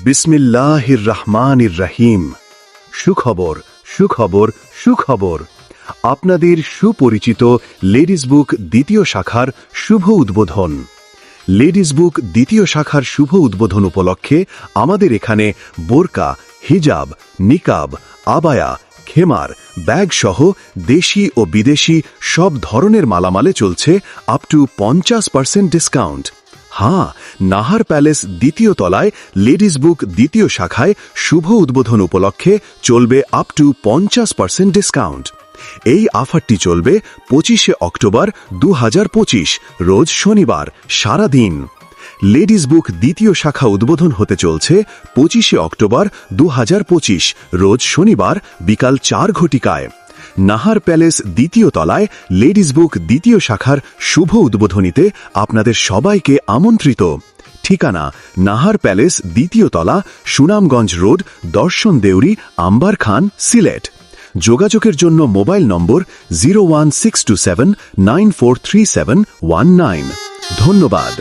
বিসমিল্লাহির রহমানির রহিম। সুখবর সুখবর সুখবর, আপনাদের সুপরিচিত লেডিজ বুক দ্বিতীয় শাখার শুভ উদ্বোধন। লেডিজ বুক দ্বিতীয় শাখার শুভ উদ্বোধন উপলক্ষে আমাদের এখানে বোরকা, হিজাব, নিকাব, আবায়া, খেমার, ব্যাগ সহ দেশি ও বিদেশি সব ধরনের মালামালে চলছে আপ টু 50% ডিসকাউন্ট। হ্যাঁ, নাহার প্যালেস দ্বিতীয় তলায় লেডিজ বুক দ্বিতীয় শাখায় শুভ উদ্বোধন উপলক্ষে চলবে আপ টু 50% ডিসকাউন্ট। এই অফারটি চলবে 25শে অক্টোবর 2025 রোজ শনিবার সারাদিন। লেডিজ বুক দ্বিতীয় শাখা উদ্বোধন হতে চলছে 25শে অক্টোবর 2025 রোজ শনিবার বিকাল 4 ঘটিকায়। নাহার প্যালেস দ্বিতীয় তলায় লেডিজ বুক দ্বিতীয় শাখার শুভ উদ্বোধনীতে আপনাদের সবাইকে আমন্ত্রিত। ঠিকানা: নাহার প্যালেস দ্বিতীয় তলা, সুনামগঞ্জ রোড, দর্শন দেউরি, আম্বার খান, সিলেট। যোগাযোগের জন্য মোবাইল নম্বর 01627943719। ধন্যবাদ।